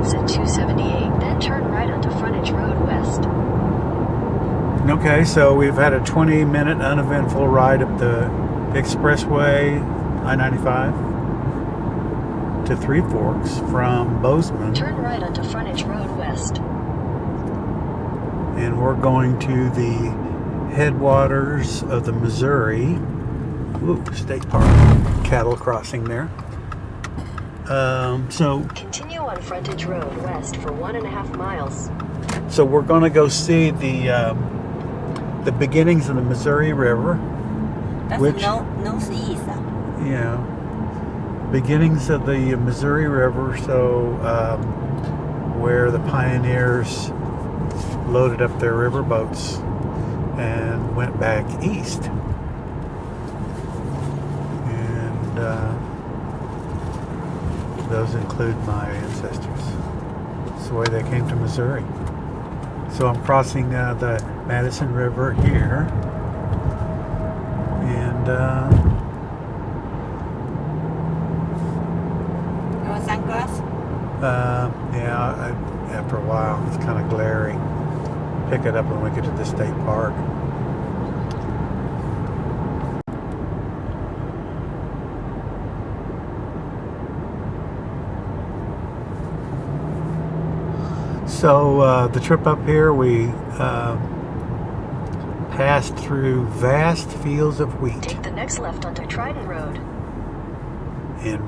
exit 278, then turn right onto Frontage Road West. Okay, so we've had a 20-minute uneventful ride up the expressway I-95 to Three Forks from Bozeman. Turn right onto Frontage Road West. And we're going to the headwaters of the Missouri State Park. Cattle crossing there. So continue on Frontage Road West for 1.5 miles. So we're going to go see the beginnings of the Missouri River. That's which northeast. Yeah, beginnings of the Missouri River. So where the pioneers loaded up their river boats and went back east. And those include my ancestors. That's the way they came to Missouri. So I'm crossing the Madison River here. And You want sunglasses? yeah, after a while it's kind of glary. Pick it up when we get to the state park. So the trip up here, we passed through vast fields of wheat. Take the next left onto Trident Road. In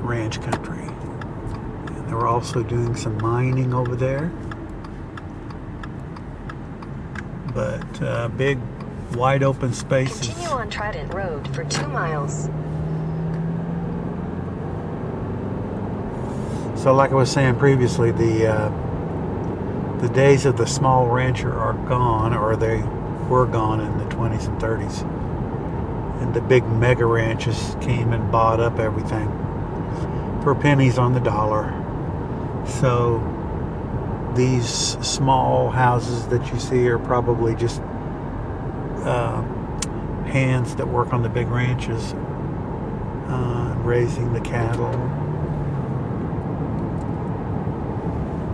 ranch country. And they were also doing some mining over there. But big, wide open spaces. Continue on Trident Road for 2 miles. So like I was saying previously, the days of the small rancher are gone, or they were gone in the 20s and 30s. And the big mega ranches came and bought up everything for pennies on the dollar. So these small houses that you see are probably just hands that work on the big ranches, raising the cattle.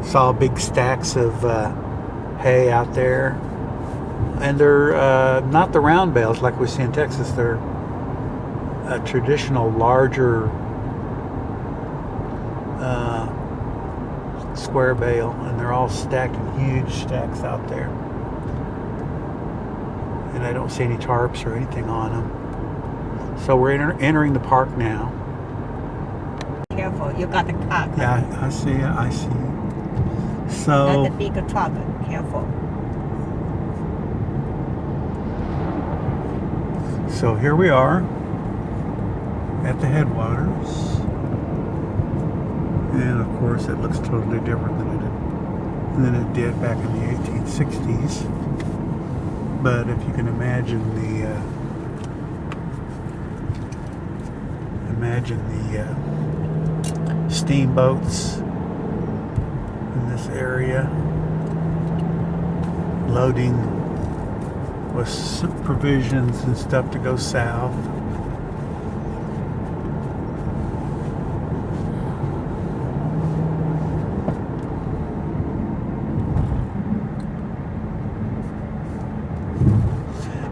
Saw big stacks of hay out there, and they're not the round bales like we see in Texas. They're a traditional larger square bale, and they're all stacked in huge stacks out there. And I don't see any tarps or anything on them. So we're entering the park now. Careful, you got the car. Yeah, I see it. I see it. So Got the big truck. Careful. So here we are at the headwaters. And of course it looks totally different than it did back in the 1860s. But if you can imagine the steamboats in this area loading with provisions and stuff to go south.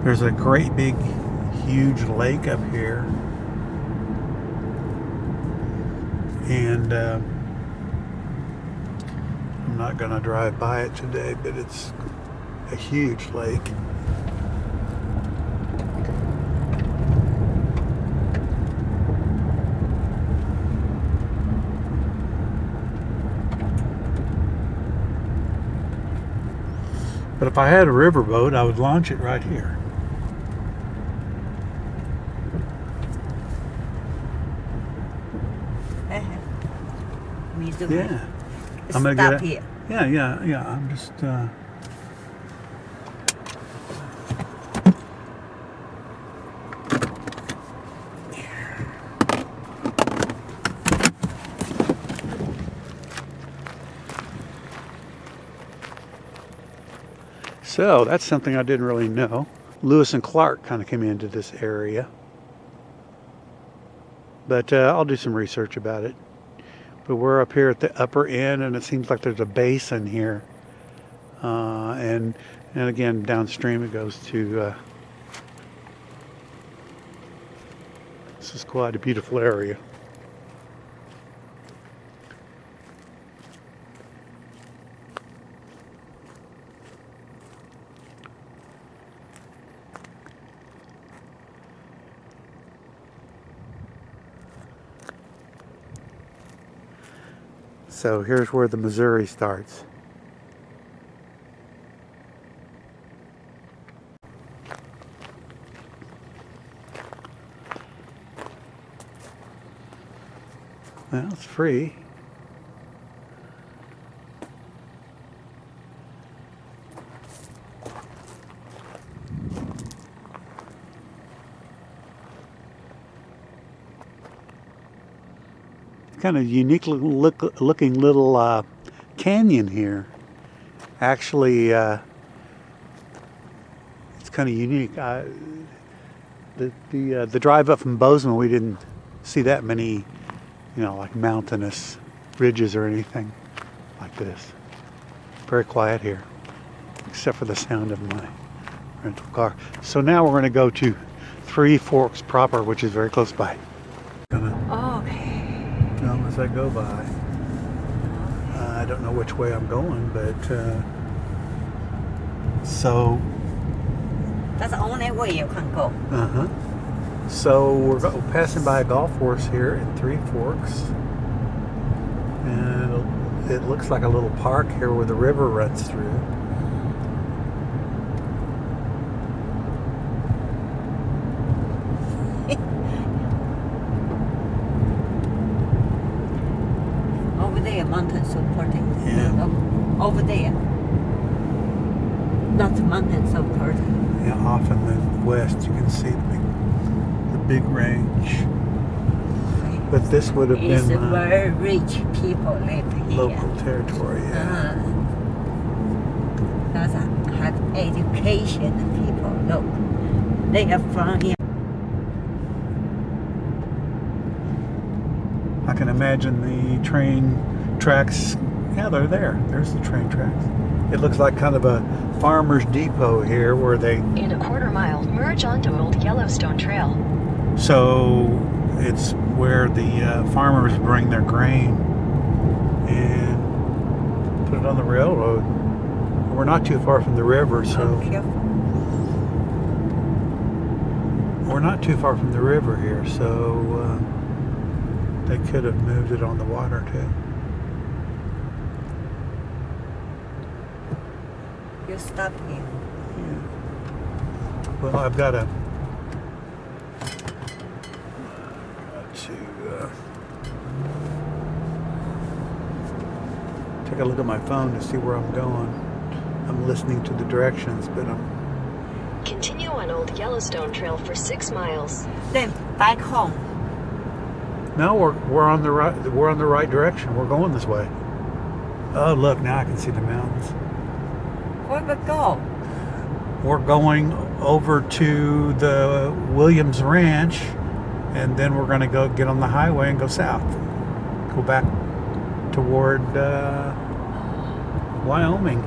There's a great big huge lake up here, and I'm not going to drive by it today, but it's a huge lake. But if I had a riverboat, I would launch it right here. Yeah. I'm gonna Stop get it. here. Yeah. I'm just So that's something I didn't really know. Lewis and Clark kind of came into this area. But I'll do some research about it. But we're up here at the upper end, and it seems like there's a basin here. And again, downstream it goes to... this is quite a beautiful area. So here's where the Missouri starts. Well, it's free. Kind of unique looking little canyon here. Actually, it's kind of unique. The drive up from Bozeman, we didn't see that many, like mountainous ridges or anything like this. Very quiet here, except for the sound of my rental car. So now we're going to go to Three Forks proper, which is very close by. As I go by, I don't know which way I'm going, but so That's the only way you can go. So we're passing by a golf course here in Three Forks, and it looks like a little park here where the river runs through. Over there, mountain so pretty. Yeah. Over there. That's mountain so pretty. Yeah, off in the west you can see the big range. But this would have It's been very rich people live here. local territory, yeah. That's have education people. Look, they are from here. I can imagine the train tracks. Yeah, they're there. There's the train tracks. It looks like kind of a farmer's depot here where they... In a quarter mile, merge onto Old Yellowstone Trail. So it's where the farmers bring their grain and put it on the railroad. We're not too far from the river, so... Oh, careful. We're not too far from the river here, so they could have moved it on the water too. You stop here. Yeah. Well, I've got to take a look at my phone to see where I'm going. I'm listening to the directions, but I'm... Continue on Old Yellowstone Trail for 6 miles. Then back home. No, we're on the right. We're on the right direction. We're going this way. Oh, look! Now I can see the mountains. Where we go? We're going over to the Williams Ranch, and then we're going to go get on the highway and go south. Go back toward Wyoming.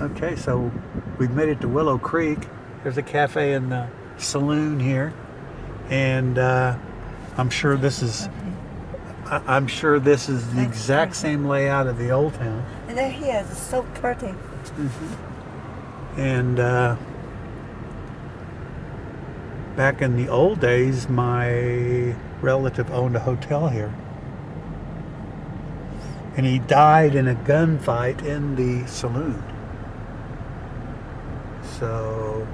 Okay, so we've made it to Willow Creek. There's a cafe and the saloon here, and I'm sure this is the exact same layout of the old town. And then here is so pretty. Mm-hmm. And back in the old days, my relative owned a hotel here, and he died in a gunfight in the saloon. So,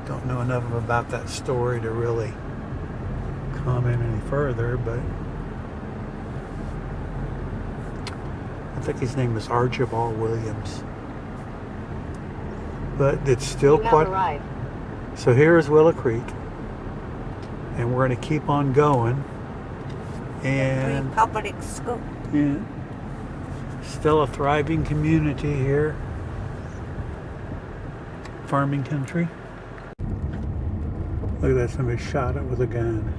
don't know enough about that story to really comment any further, but I think his name is Archibald Williams. But it's still quite... Arrive. So here is Willow Creek, and we're going to keep on going. And Public school. yeah, still a thriving community here. Farming country. Look at that, somebody shot it with a gun.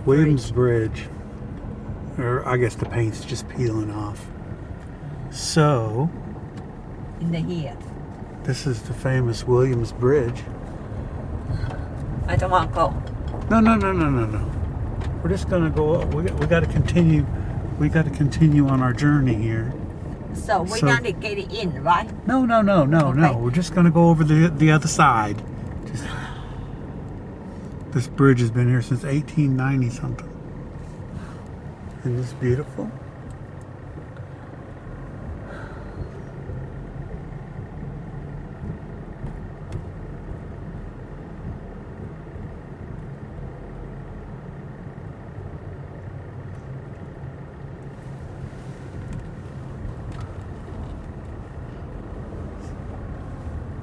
Williams Bridge. Or I guess the paint's just peeling off. So, in the here. this is the famous Williams Bridge. I don't want to go. No. We're just gonna go up. We got to continue. We got to continue on our journey here. So we're not to get it in, right? No. Okay. We're just gonna go over the other side. This bridge has been here since 1890 something. Isn't this beautiful?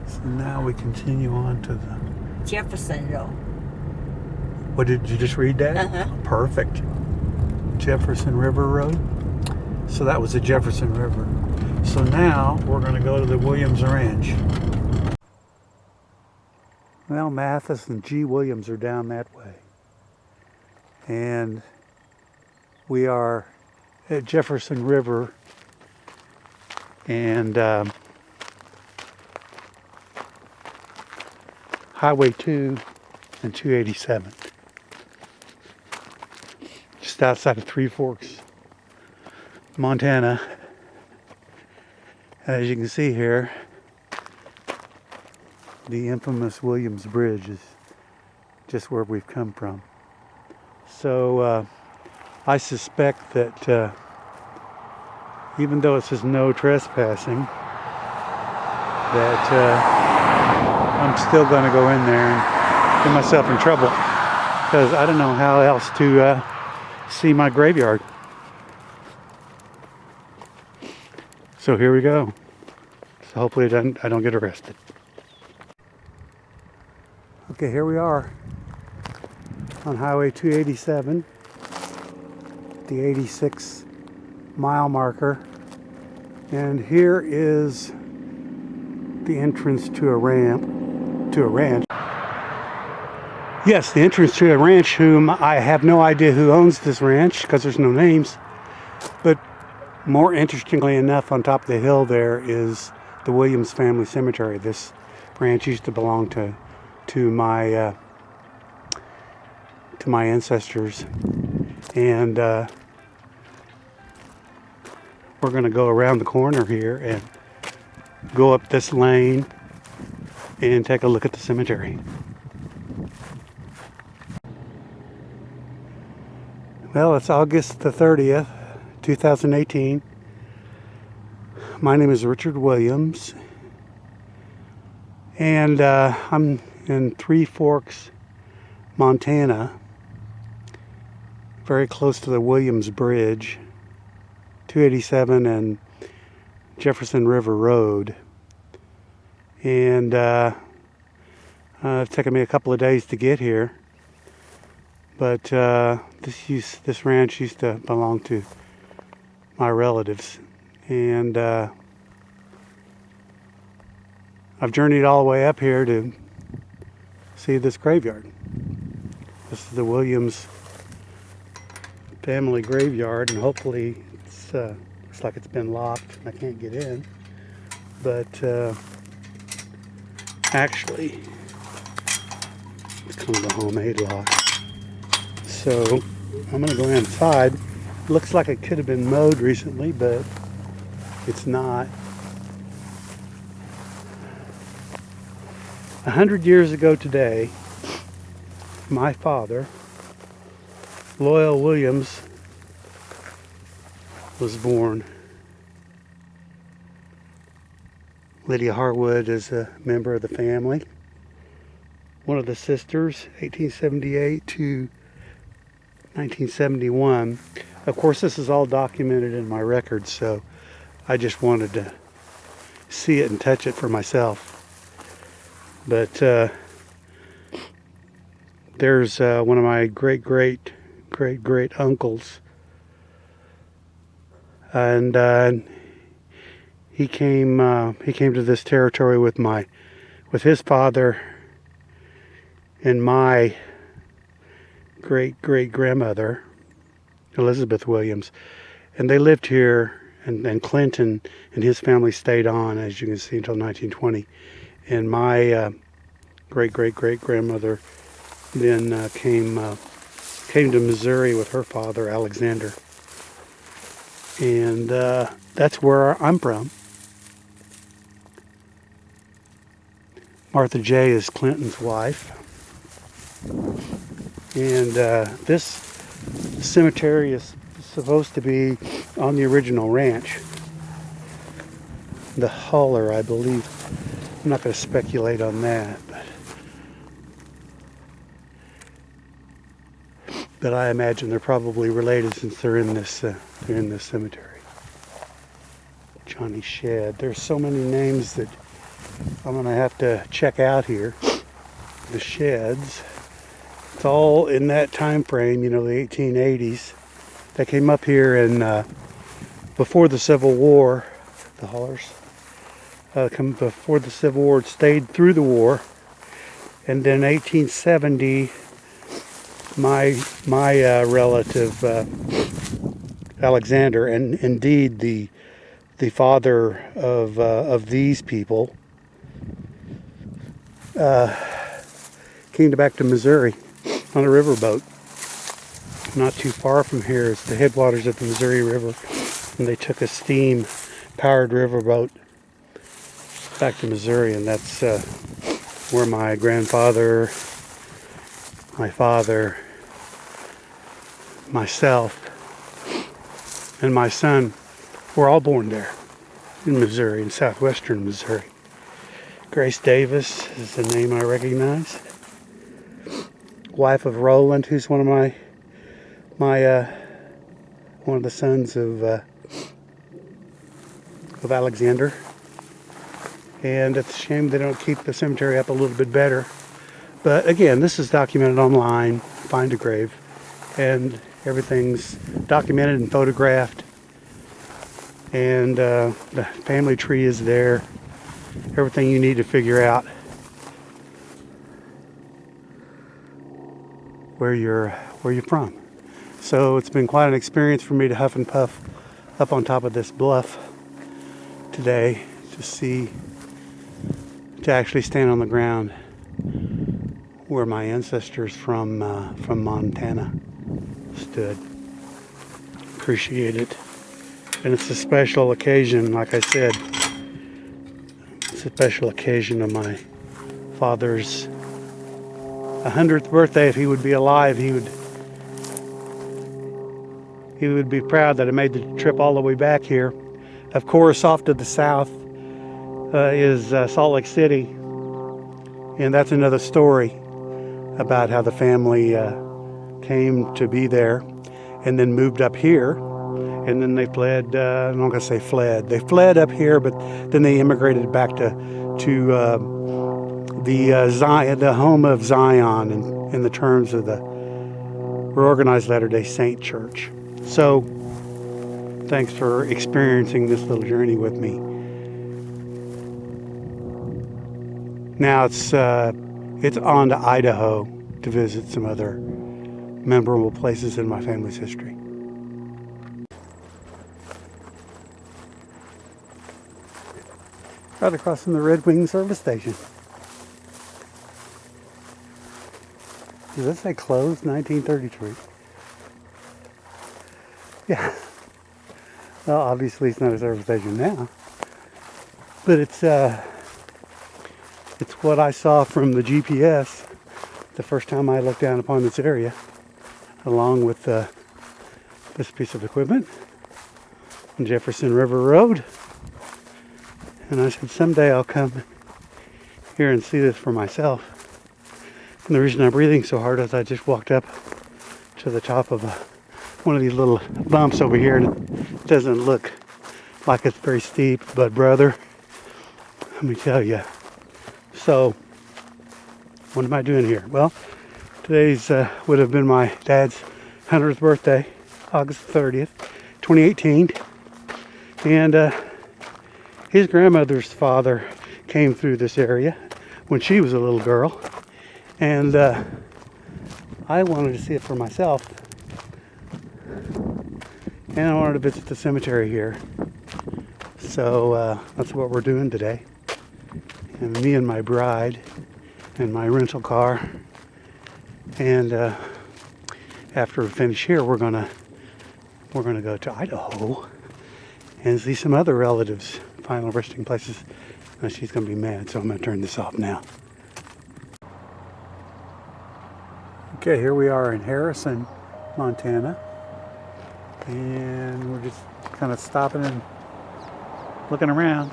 So now we continue on to the... Jefferson Road. What, did you just read that? Uh-huh. Perfect. Jefferson River Road. So that was the Jefferson River. So now we're going to go to the Williams Ranch. Well, Mathis and G. Williams are down that way. And we are at Jefferson River and Highway 2 and 287. Just outside of Three Forks, Montana. As you can see here, the infamous Williams Bridge is just where we've come from. So I suspect that even though it says no trespassing, that I'm still going to go in there and get myself in trouble, because I don't know how else to see my graveyard. So here we go. So hopefully I don't get arrested. Okay, here we are on Highway 287, the 86 mile marker. And here is the entrance to a ranch. Yes, the entrance to a ranch whom I have no idea who owns this ranch because there's no names. But more interestingly enough, on top of the hill there is the Williams family cemetery. This ranch used to belong to my ancestors, and we're going to go around the corner here and go up this lane and take a look at the cemetery. Well, it's August the 30th, 2018. My name is Richard Williams, and I'm in Three Forks, Montana, very close to the Williams Bridge, 287 and Jefferson River Road. And it's taken me a couple of days to get here, but this ranch used to belong to my relatives, and I've journeyed all the way up here to see this graveyard. This is the Williams family graveyard, and hopefully it's looks like it's been locked and I can't get in, but actually it's kind of a homemade lock. So I'm gonna go inside. Looks like it could have been mowed recently, but it's not. 100 years ago today, my father, Loyal Williams, was born. Lydia Harwood is a member of the family. One of the sisters, 1878 to 1971. Of course, this is all documented in my records, so I just wanted to see it and touch it for myself. But there's one of my great uncles, and he came to this territory with his father and my great-great-grandmother, Elizabeth Williams, and they lived here, and Clinton and his family stayed on, as you can see, until 1920. And my great-great-great-grandmother then came to Missouri with her father, Alexander. And that's where I'm from. Martha J. is Clinton's wife. And this cemetery is supposed to be on the original ranch. The Huller, I believe. I'm not going to speculate on that. But I imagine they're probably related since they're in this cemetery. Johnny Shed. There's so many names that I'm going to have to check out here. The Sheds. It's all in that time frame, you know, the 1880s. They came up here in before the Civil War. The Hollers. Come before the Civil War, stayed through the war, and then 1870. My relative Alexander, and indeed the father of these people, came back to Missouri on a riverboat. Not too far from here is the headwaters of the Missouri River, and they took a steam-powered riverboat back to Missouri, and that's where my grandfather, my father, myself, and my son were all born there in Missouri, in southwestern Missouri. Grace Davis is the name I recognize. Wife of Roland, who's one of one of the sons of Alexander. And it's a shame they don't keep the cemetery up a little bit better. But again, this is documented online. Find a grave, and everything's documented and photographed. And the family tree is there. Everything you need to figure out where you're from. So it's been quite an experience for me to huff and puff up on top of this bluff today to actually stand on the ground where my ancestors from Montana stood. Appreciate it. And it's a special occasion, like I said. It's a special occasion of my father's 100th birthday. If he would be alive, he would be proud that I made the trip all the way back here. Of course, off to the south is Salt Lake City, and that's another story about how the family came to be there and then moved up here, and then they fled. I'm not going to say fled. They fled up here, but then they immigrated back to the home of Zion in the terms of the Reorganized Latter-day Saint Church. So thanks for experiencing this little journey with me. Now it's on to Idaho to visit some other memorable places in my family's history. Right across from the Red Wing service station. Does that say closed 1933? Yeah. Well, obviously it's not a service station now, but it's what I saw from the GPS the first time I looked down upon this area, along with this piece of equipment on Jefferson River Road. And I said, someday I'll come here and see this for myself. And the reason I'm breathing so hard is I just walked up to the top of one of these little bumps over here, and it doesn't look like it's very steep, but brother, let me tell you. So, what am I doing here? Well, today's would have been my dad's 100th birthday, August 30th, 2018. And his grandmother's father came through this area when she was a little girl. And I wanted to see it for myself. And I wanted to visit the cemetery here. So that's what we're doing today. And me and my bride and my rental car. And after we finish here, we're gonna go to Idaho and see some other relatives' final resting places. And she's gonna be mad, so I'm gonna turn this off now. Okay, here we are in Harrison, Montana, and we're just kind of stopping and looking around.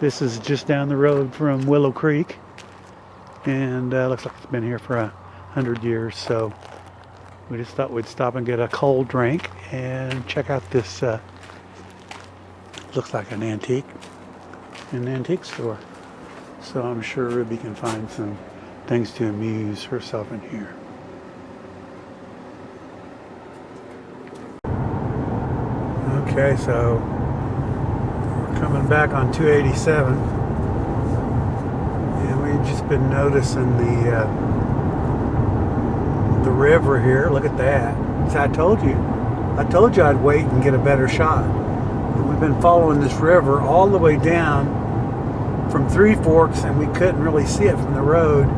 This is just down the road from Willow Creek, and looks like it's been here for 100 years, so we just thought we'd stop and get a cold drink and check out this, looks like an antique store. So I'm sure Ruby can find some things to amuse herself in here. Okay, so we're coming back on 287, and we've just been noticing the river here. Look at that. So I told you I'd wait and get a better shot. And we've been following this river all the way down from Three Forks, and we couldn't really see it from the road,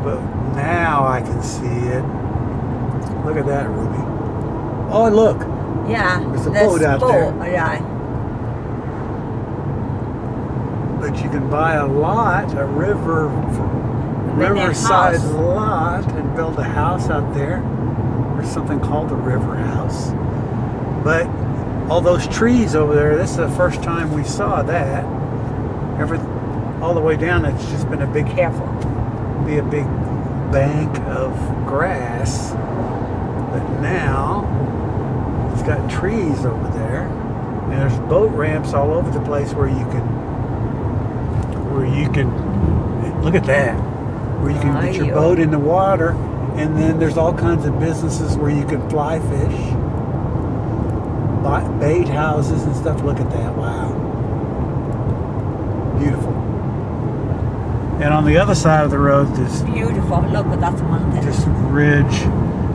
but now I can see it. Look at that, Ruby. Oh, look. Yeah. There's a boat out there. Yeah. But you can buy a riverside lot, and build a house out there. There's something called the River House. But all those trees over there, this is the first time we saw that. All the way down, it's just been a big bank of grass. But now it's got trees over there, and there's boat ramps all over the place where you can look at that, where you can get your boat in the water, and then there's all kinds of businesses where you can fly fish, bait houses and stuff. Look at that. Wow, beautiful. And on the other side of the road, this beautiful. Look, that's mountain. This ridge,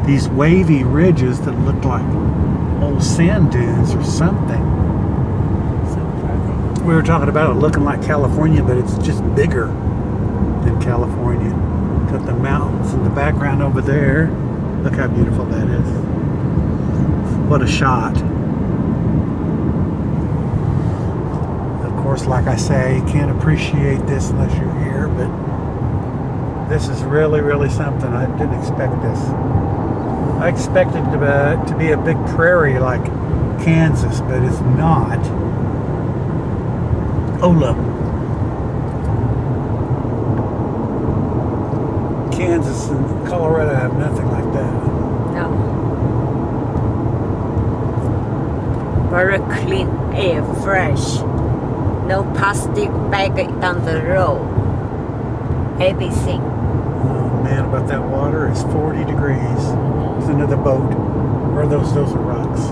these wavy ridges that look like old sand dunes or something. So pretty. We were talking about it looking like California, but it's just bigger than California. Got the mountains in the background over there. Look how beautiful that is. What a shot. Of course, like I say, you can't appreciate this unless you're here, but this is really, really something. I didn't expect this. I expected to be a big prairie like Kansas, but it's not. Oh, look. Kansas and Colorado have nothing like that. No. Very clean air, fresh. No plastic bag down the road. Everything. Oh man, about that water is 40 degrees. It's another boat. Or those are rocks.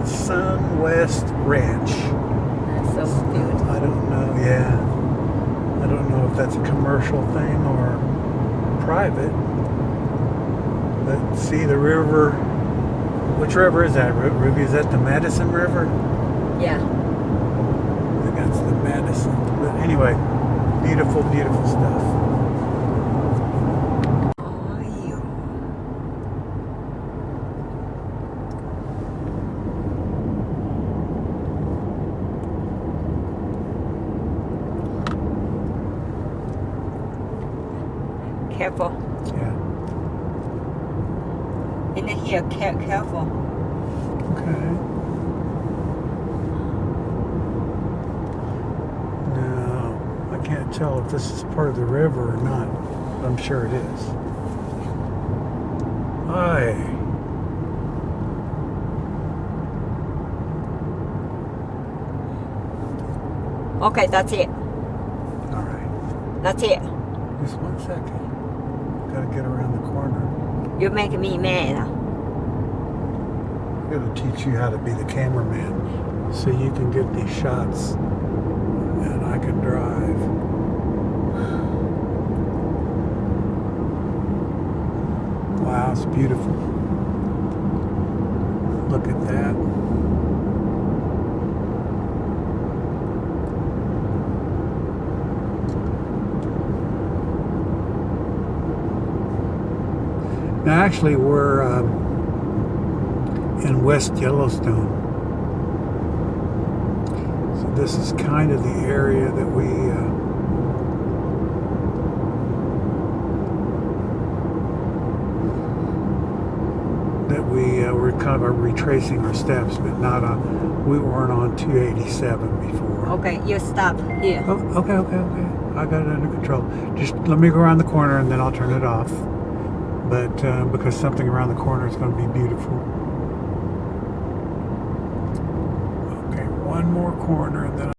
Sunwest Ranch. That's so beautiful. I don't know, yeah. I don't know if that's a commercial thing or private. But see the river. Which river is that, Ruby? Is that the Madison River? Yeah. I think that's the Madison. But anyway, beautiful, beautiful stuff. Careful. Yeah. In here, careful. Okay. Now, I can't tell if this is part of the river or not, but I'm sure it is. Hi. Okay, that's it. All right. That's it. Just 1 second. Gotta get around the corner. You make me mad. I'm gonna teach you how to be the cameraman. so you can get these shots and I can drive. Wow, it's beautiful. Look at that. Now, actually, we're in West Yellowstone. So this is kind of the area that we're kind of retracing our steps, but not on. We weren't on 287 before. Okay, you stop here. Oh, okay. I got it under control. Just let me go around the corner and then I'll turn it off. But because something around the corner is going to be beautiful. Okay, one more corner and then